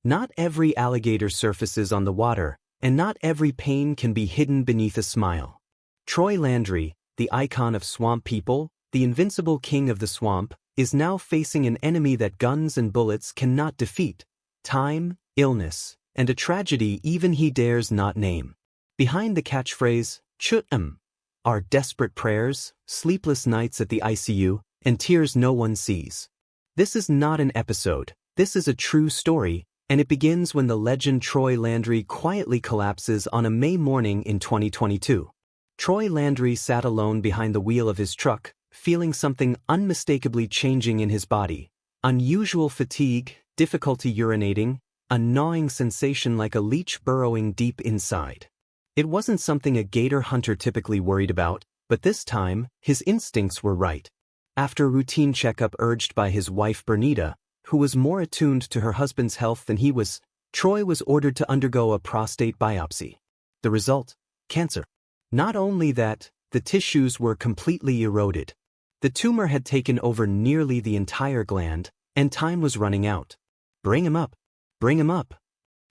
Not every alligator surfaces on the water, and not every pain can be hidden beneath a smile. Troy Landry, the icon of swamp people, the invincible king of the swamp, is now facing an enemy that guns and bullets cannot defeat: time, illness, and a tragedy even he dares not name. Behind the catchphrase, Choot, are desperate prayers, sleepless nights at the ICU, and tears no one sees. This is not an episode, this is a true story, and it begins when the legend Troy Landry quietly collapses on a May morning in 2022. Troy Landry sat alone behind the wheel of his truck, feeling something unmistakably changing in his body. Unusual fatigue, difficulty urinating, a gnawing sensation like a leech burrowing deep inside. It wasn't something a gator hunter typically worried about, but this time, his instincts were right. After a routine checkup urged by his wife Bernita, who was more attuned to her husband's health than he was, Troy was ordered to undergo a prostate biopsy. The result? Cancer. Not only that, the tissues were completely eroded. The tumor had taken over nearly the entire gland, and time was running out. Bring him up. Bring him up.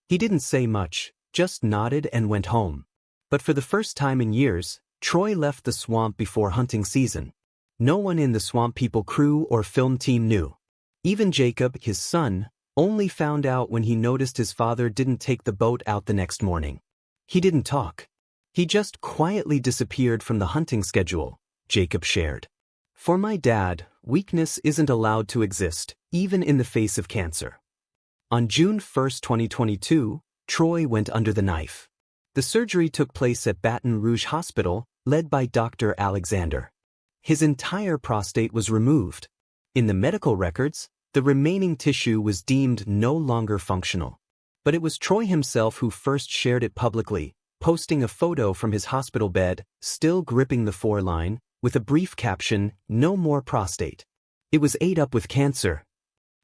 He didn't say much, just nodded and went home. But for the first time in years, Troy left the swamp before hunting season. No one in the Swamp People crew or film team knew. Even Jacob, his son, only found out when he noticed his father didn't take the boat out the next morning. He didn't talk. He just quietly disappeared from the hunting schedule, Jacob shared. For my dad, weakness isn't allowed to exist, even in the face of cancer. On June 1, 2022, Troy went under the knife. The surgery took place at Baton Rouge Hospital, led by Dr. Alexander. His entire prostate was removed. In the medical records, the remaining tissue was deemed no longer functional. But it was Troy himself who first shared it publicly, posting a photo from his hospital bed, still gripping the foreline, with a brief caption, "No more prostate." It was ate up with cancer.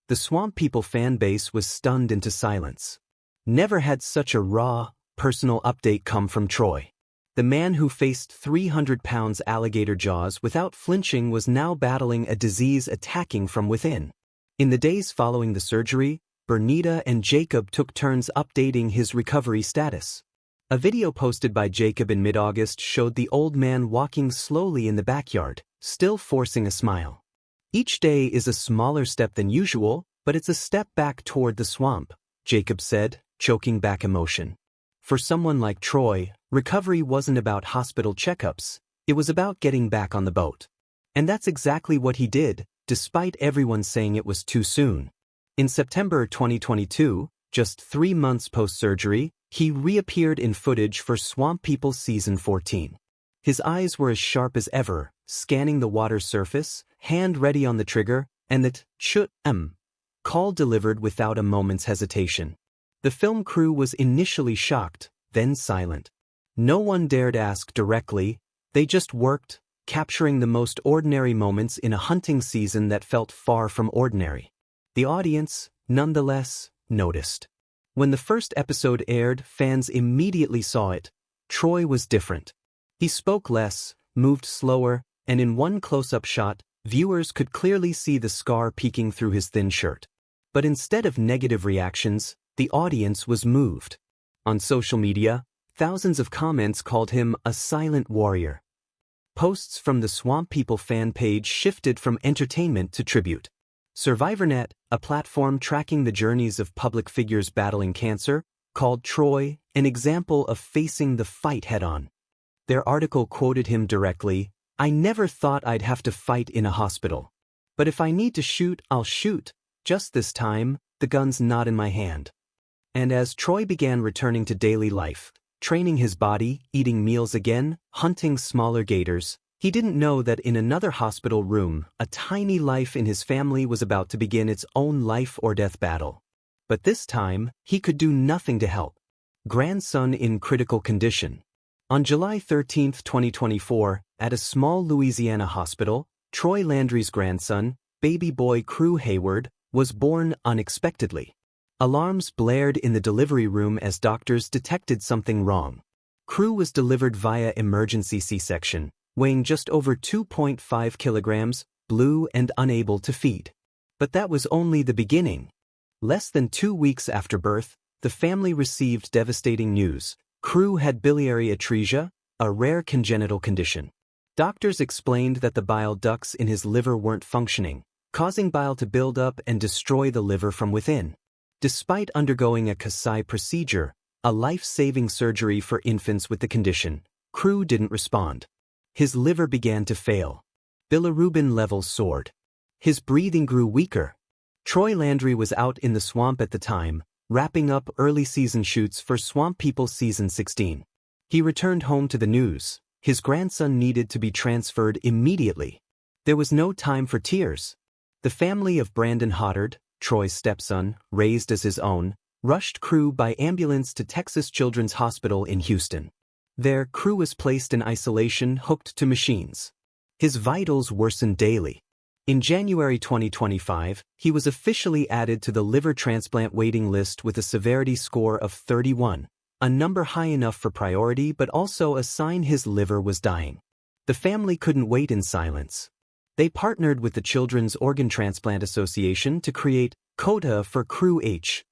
The Swamp People fan base was stunned into silence. Never had such a raw, personal update come from Troy. The man who faced 300 pounds alligator jaws without flinching was now battling a disease attacking from within. In the days following the surgery, Bernita and Jacob took turns updating his recovery status. A video posted by Jacob in mid-August showed the old man walking slowly in the backyard, still forcing a smile. Each day is a smaller step than usual, but it's a step back toward the swamp, Jacob said, choking back emotion. For someone like Troy, recovery wasn't about hospital checkups, it was about getting back on the boat. And that's exactly what he did, despite everyone saying it was too soon. In September 2022, just 3 months post-surgery, he reappeared in footage for Swamp People Season 14. His eyes were as sharp as ever, scanning the water's surface, hand ready on the trigger, and the Choot call delivered without a moment's hesitation. The film crew was initially shocked, then silent. No one dared ask directly, they just worked, capturing the most ordinary moments in a hunting season that felt far from ordinary. The audience, nonetheless, noticed. When the first episode aired, fans immediately saw it. Troy was different. He spoke less, moved slower, and in one close-up shot, viewers could clearly see the scar peeking through his thin shirt. But instead of negative reactions, the audience was moved. On social media, thousands of comments called him a silent warrior. Posts from the Swamp People fan page shifted from entertainment to tribute. SurvivorNet, a platform tracking the journeys of public figures battling cancer, called Troy an example of facing the fight head-on. Their article quoted him directly, "I never thought I'd have to fight in a hospital. But if I need to shoot, I'll shoot. Just this time, the gun's not in my hand." And as Troy began returning to daily life, training his body, eating meals again, hunting smaller gators, he didn't know that in another hospital room, a tiny life in his family was about to begin its own life-or-death battle. But this time, he could do nothing to help. Grandson in critical condition. On July 13, 2024, at a small Louisiana hospital, Troy Landry's grandson, baby boy Crew Hayward, was born unexpectedly. Alarms blared in the delivery room as doctors detected something wrong. Crew was delivered via emergency C-section, weighing just over 2.5 kilograms, blue and unable to feed. But that was only the beginning. Less than 2 weeks after birth, the family received devastating news. Crew had biliary atresia, a rare congenital condition. Doctors explained that the bile ducts in his liver weren't functioning, causing bile to build up and destroy the liver from within. Despite undergoing a Kasai procedure, a life-saving surgery for infants with the condition, Crew didn't respond. His liver began to fail. Bilirubin levels soared. His breathing grew weaker. Troy Landry was out in the swamp at the time, wrapping up early season shoots for Swamp People Season 16. He returned home to the news. His grandson needed to be transferred immediately. There was no time for tears. The family of Brandon Hoddard, Troy's stepson, raised as his own, rushed Crew by ambulance to Texas Children's Hospital in Houston. There, Crew was placed in isolation, hooked to machines. His vitals worsened daily. In January 2025, he was officially added to the liver transplant waiting list with a severity score of 31, a number high enough for priority but also a sign his liver was dying. The family couldn't wait in silence. They partnered with the Children's Organ Transplant Association to create COTA for Crew H,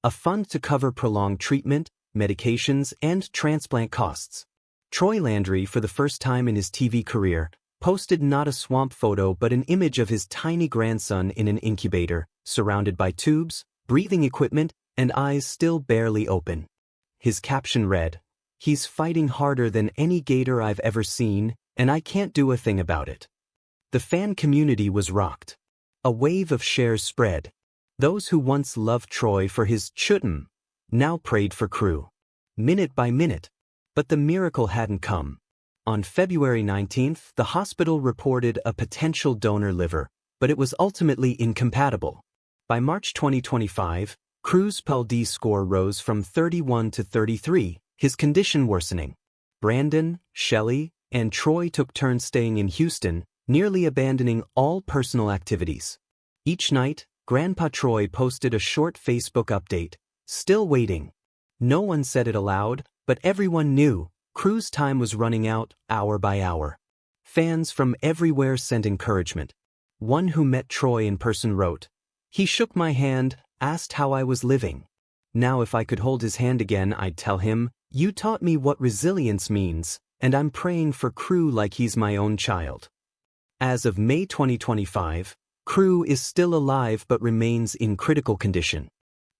a fund to cover prolonged treatment, medications, and transplant costs. Troy Landry, for the first time in his TV career, posted not a swamp photo but an image of his tiny grandson in an incubator, surrounded by tubes, breathing equipment, and eyes still barely open. His caption read, "He's fighting harder than any gator I've ever seen, and I can't do a thing about it." The fan community was rocked. A wave of shares spread. Those who once loved Troy for his Choot now prayed for Crew. Minute by minute. But the miracle hadn't come. On February 19th, the hospital reported a potential donor liver, but it was ultimately incompatible. By March 2025, Crew's PAL-D score rose from 31 to 33, his condition worsening. Brandon, Shelley, and Troy took turns staying in Houston, nearly abandoning all personal activities. Each night, Grandpa Troy posted a short Facebook update, "Still waiting." No one said it aloud, but everyone knew. Crew's time was running out, hour by hour. Fans from everywhere sent encouragement. One who met Troy in person wrote, "He shook my hand, asked how I was living. Now if I could hold his hand again, I'd tell him, 'You taught me what resilience means, and I'm praying for Crew like he's my own child.'" As of May 2025, Crew is still alive but remains in critical condition.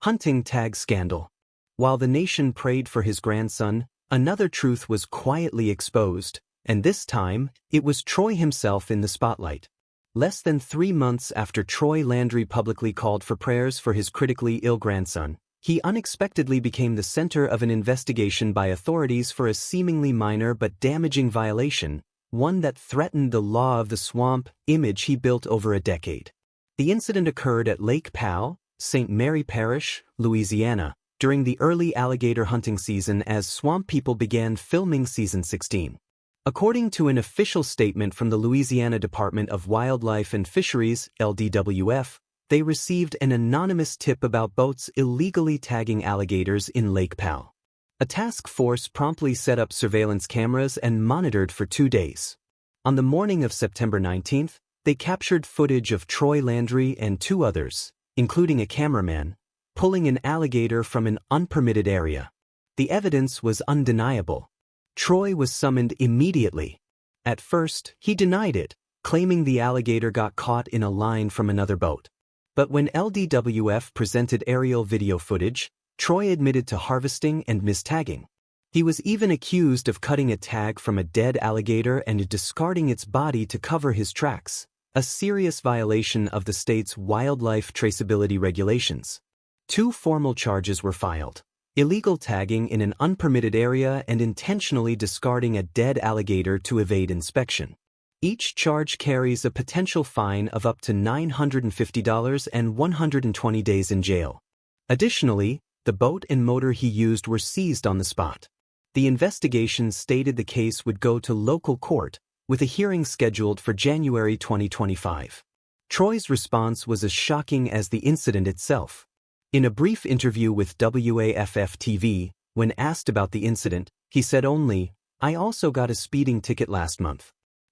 Hunting tag scandal. While the nation prayed for his grandson, another truth was quietly exposed, and this time, it was Troy himself in the spotlight. Less than 3 months after Troy Landry publicly called for prayers for his critically ill grandson, he unexpectedly became the center of an investigation by authorities for a seemingly minor but damaging violation, one that threatened the law of the swamp image he built over a decade. The incident occurred at Lake Powell, St. Mary Parish, Louisiana, during the early alligator hunting season as Swamp People began filming Season 16. According to an official statement from the Louisiana Department of Wildlife and Fisheries, LDWF, they received an anonymous tip about boats illegally tagging alligators in Lake Powell. A task force promptly set up surveillance cameras and monitored for 2 days. On the morning of September 19th, they captured footage of Troy Landry and 2 others, including a cameraman, pulling an alligator from an unpermitted area. The evidence was undeniable. Troy was summoned immediately. At first, he denied it, claiming the alligator got caught in a line from another boat. But when LDWF presented aerial video footage, Troy admitted to harvesting and mistagging. He was even accused of cutting a tag from a dead alligator and discarding its body to cover his tracks, a serious violation of the state's wildlife traceability regulations. 2 formal charges were filed: illegal tagging in an unpermitted area and intentionally discarding a dead alligator to evade inspection. Each charge carries a potential fine of up to $950 and 120 days in jail. Additionally, the boat and motor he used were seized on the spot. The investigation stated the case would go to local court, with a hearing scheduled for January 2025. Troy's response was as shocking as the incident itself. In a brief interview with WAFF-TV, when asked about the incident, he said only, "I also got a speeding ticket last month.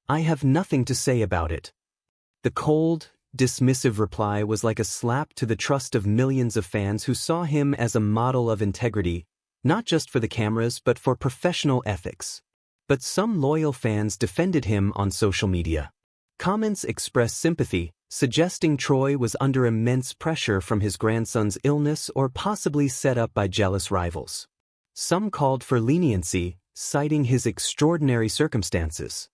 I have nothing to say about it." The cold, dismissive reply was like a slap to the trust of millions of fans who saw him as a model of integrity, not just for the cameras but for professional ethics. But some loyal fans defended him on social media. Comments expressed sympathy, suggesting Troy was under immense pressure from his grandson's illness or possibly set up by jealous rivals. Some called for leniency, citing his extraordinary circumstances.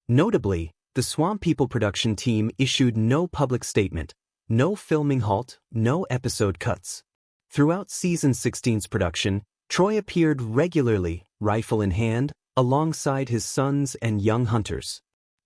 Notably, the Swamp People production team issued no public statement, no filming halt, no episode cuts. Throughout Season 16's production, Troy appeared regularly, rifle in hand, alongside his sons and young hunters.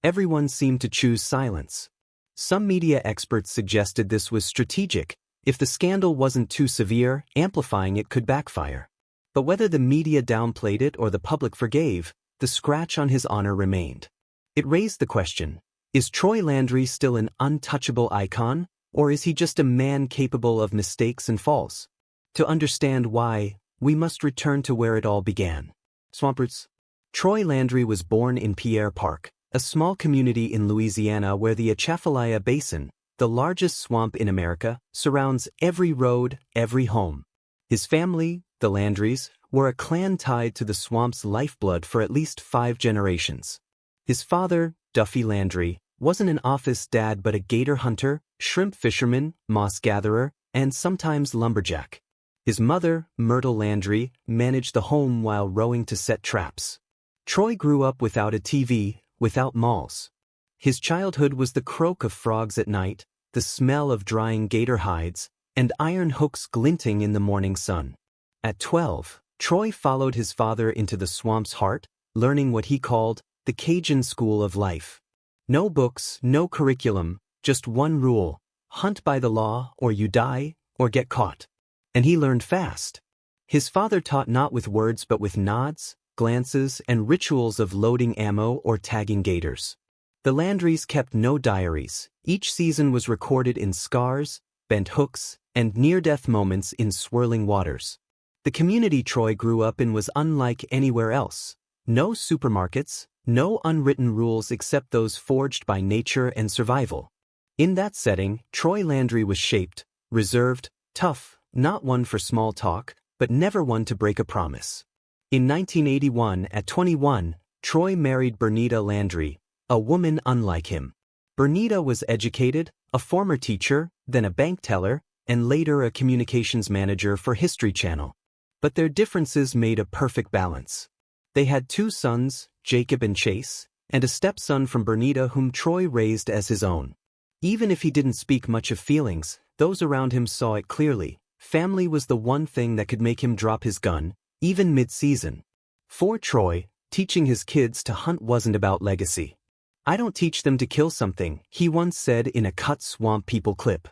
Everyone seemed to choose silence. Some media experts suggested this was strategic. If the scandal wasn't too severe, amplifying it could backfire. But whether the media downplayed it or the public forgave, the scratch on his honor remained. It raised the question, is Troy Landry still an untouchable icon, or is he just a man capable of mistakes and falls? To understand why, we must return to where it all began. Swamp Roots. Troy Landry was born in Pierre Park, a small community in Louisiana where the Atchafalaya Basin, the largest swamp in America, surrounds every road, every home. His family, the Landrys, were a clan tied to the swamp's lifeblood for at least 5 generations. His father, Duffy Landry, wasn't an office dad but a gator hunter, shrimp fisherman, moss gatherer, and sometimes lumberjack. His mother, Myrtle Landry, managed the home while rowing to set traps. Troy grew up without a TV, without malls. His childhood was the croak of frogs at night, the smell of drying gator hides, and iron hooks glinting in the morning sun. At 12, Troy followed his father into the swamp's heart, learning what he called the Cajun school of life. No books, no curriculum, just one rule: hunt by the law or you die, or get caught. And he learned fast. His father taught not with words but with nods, glances, and rituals of loading ammo or tagging gators. The Landrys kept no diaries. Each season was recorded in scars, bent hooks, and near-death moments in swirling waters. The community Troy grew up in was unlike anywhere else. No supermarkets, no unwritten rules except those forged by nature and survival. In that setting, Troy Landry was shaped, reserved, tough, not one for small talk, but never one to break a promise. In 1981, at 21, Troy married Bernita Landry, a woman unlike him. Bernita was educated, a former teacher, then a bank teller, and later a communications manager for History Channel. But their differences made a perfect balance. They had 2 sons, Jacob and Chase, and a stepson from Bernita whom Troy raised as his own. Even if he didn't speak much of feelings, those around him saw it clearly. Family was the one thing that could make him drop his gun, even mid-season. For Troy, teaching his kids to hunt wasn't about legacy. "I don't teach them to kill something," he once said in a cut Swamp People clip.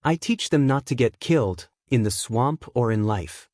"I teach them not to get killed, in the swamp or in life."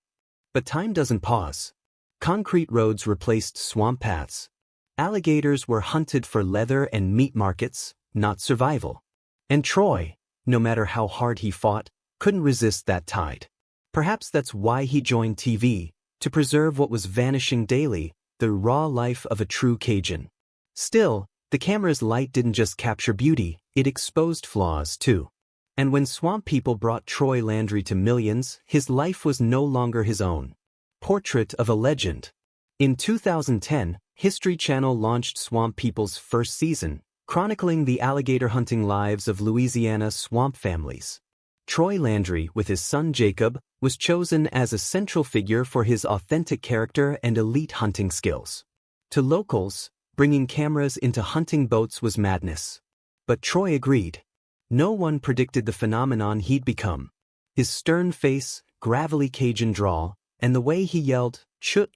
But time doesn't pause. Concrete roads replaced swamp paths. Alligators were hunted for leather and meat markets, not survival. And Troy, no matter how hard he fought, couldn't resist that tide. Perhaps that's why he joined TV, to preserve what was vanishing daily, the raw life of a true Cajun. Still, the camera's light didn't just capture beauty, it exposed flaws too. And when Swamp People brought Troy Landry to millions, his life was no longer his own. Portrait of a Legend. In 2010, History Channel launched Swamp People's first season, chronicling the alligator hunting lives of Louisiana swamp families. Troy Landry, with his son Jacob, was chosen as a central figure for his authentic character and elite hunting skills. To locals, bringing cameras into hunting boats was madness. But Troy agreed. No one predicted the phenomenon he'd become. His stern face, gravelly Cajun drawl, and the way he yelled, "Choot,"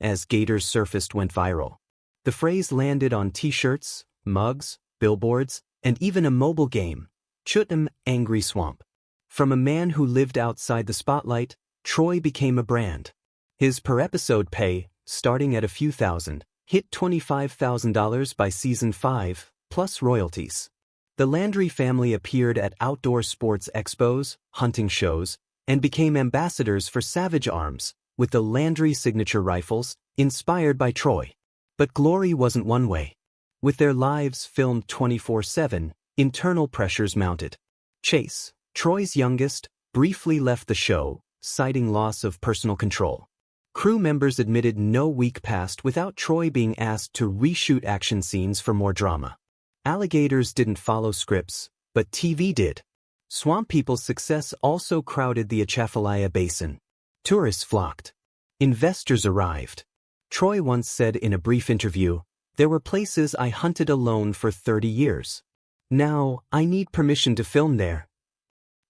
as gators surfaced went viral. The phrase landed on t-shirts, mugs, billboards, and even a mobile game, Choot, Angry Swamp. From a man who lived outside the spotlight, Troy became a brand. His per-episode pay, starting at a few thousand, hit $25,000 by season 5, plus royalties. The Landry family appeared at outdoor sports expos, hunting shows, and became ambassadors for Savage Arms, with the Landry signature rifles, inspired by Troy. But glory wasn't one way. With their lives filmed 24/7, Internal pressures mounted. Chase, Troy's youngest, briefly left the show, citing loss of personal control. Crew members admitted no week passed without Troy being asked to reshoot action scenes for more drama. Alligators didn't follow scripts, but TV did. Swamp People's success also crowded the Atchafalaya Basin. Tourists flocked. Investors arrived. Troy once said in a brief interview, "There were places I hunted alone for 30 years. Now, I need permission to film there."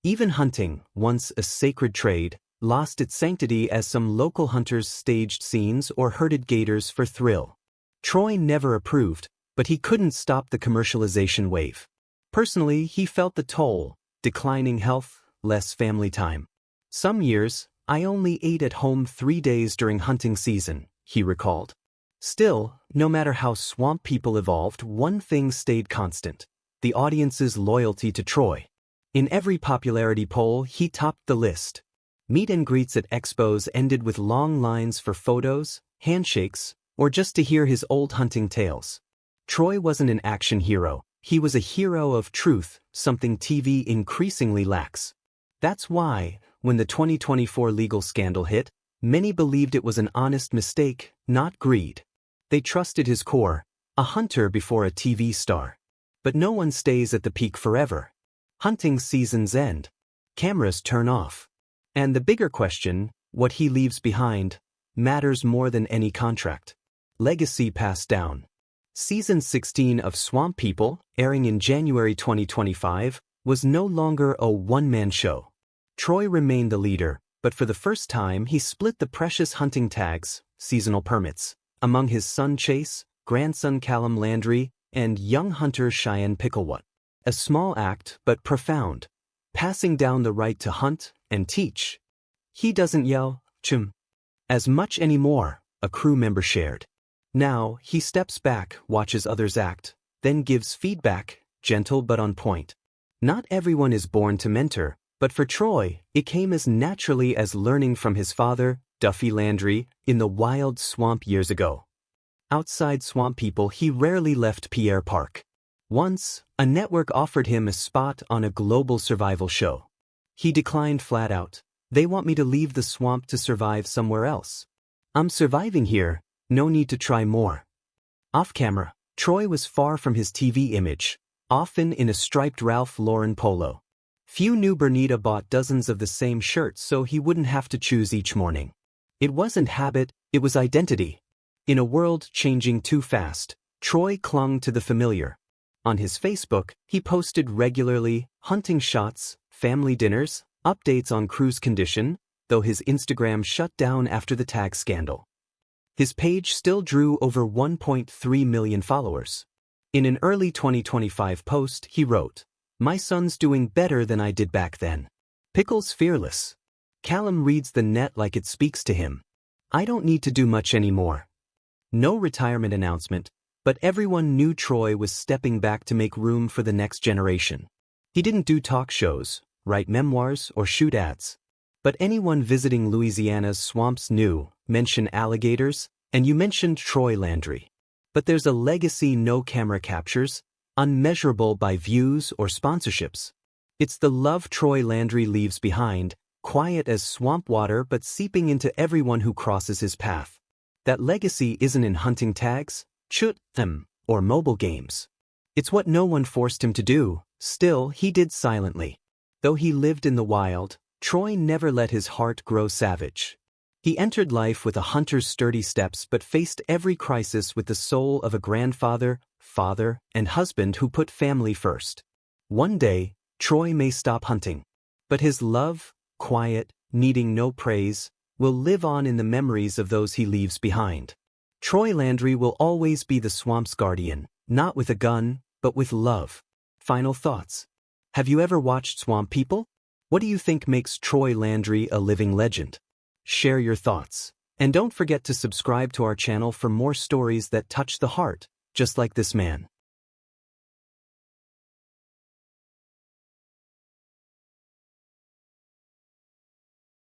Even hunting, once a sacred trade, lost its sanctity as some local hunters staged scenes or herded gators for thrill. Troy never approved, but he couldn't stop the commercialization wave. Personally, he felt the toll: declining health, less family time. "Some years, I only ate at home 3 days during hunting season," he recalled. Still, no matter how Swamp People evolved, one thing stayed constant: the audience's loyalty to Troy. In every popularity poll, he topped the list. Meet and greets at expos ended with long lines for photos, handshakes, or just to hear his old hunting tales. Troy wasn't an action hero, he was a hero of truth, something TV increasingly lacks. That's why, when the 2024 legal scandal hit, many believed it was an honest mistake, not greed. They trusted his core, a hunter before a TV star. But no one stays at the peak forever. Hunting seasons end. Cameras turn off. And the bigger question, what he leaves behind, matters more than any contract. Legacy passed down. Season 16 of Swamp People, airing in January 2025, was no longer a one-man show. Troy remained the leader, but for the first time he split the precious hunting tags, seasonal permits, among his son Chase, grandson Callum Landry, and young hunter Cheyenne Picklewat. A small act, but profound, passing down the right to hunt and teach. He doesn't yell, "Chum," as much anymore, a crew member shared. Now, he steps back, watches others act, then gives feedback, gentle but on point. Not everyone is born to mentor, but for Troy, it came as naturally as learning from his father, Duffy Landry, in the wild swamp years ago. Outside Swamp People, he rarely left Pierre Park. Once, a network offered him a spot on a global survival show. He declined flat out. "They want me to leave the swamp to survive somewhere else. I'm surviving here, no need to try more." Off camera, Troy was far from his TV image, often in a striped Ralph Lauren polo. Few knew Bernita bought dozens of the same shirts so he wouldn't have to choose each morning. It wasn't habit, it was identity. In a world changing too fast, Troy clung to the familiar. On his Facebook, he posted regularly, hunting shots, family dinners, updates on crew's condition, though his Instagram shut down after the tag scandal. His page still drew over 1.3 million followers. In an early 2025 post, he wrote, "My son's doing better than I did back then. Pickle's fearless. Callum reads the net like it speaks to him. I don't need to do much anymore." No retirement announcement, but everyone knew Troy was stepping back to make room for the next generation. He didn't do talk shows, write memoirs, or shoot ads. But anyone visiting Louisiana's swamps knew, mention alligators, and you mentioned Troy Landry. But there's a legacy no camera captures, unmeasurable by views or sponsorships. It's the love Troy Landry leaves behind, quiet as swamp water but seeping into everyone who crosses his path. That legacy isn't in hunting tags, Choot, or mobile games. It's what no one forced him to do, still he did silently. Though he lived in the wild, Troy never let his heart grow savage. He entered life with a hunter's sturdy steps but faced every crisis with the soul of a grandfather, father, and husband who put family first. One day, Troy may stop hunting. But his love, quiet, needing no praise, will live on in the memories of those he leaves behind. Troy Landry will always be the swamp's guardian, not with a gun, but with love. Final thoughts. Have you ever watched Swamp People? What do you think makes Troy Landry a living legend? Share your thoughts. And don't forget to subscribe to our channel for more stories that touch the heart, just like this man.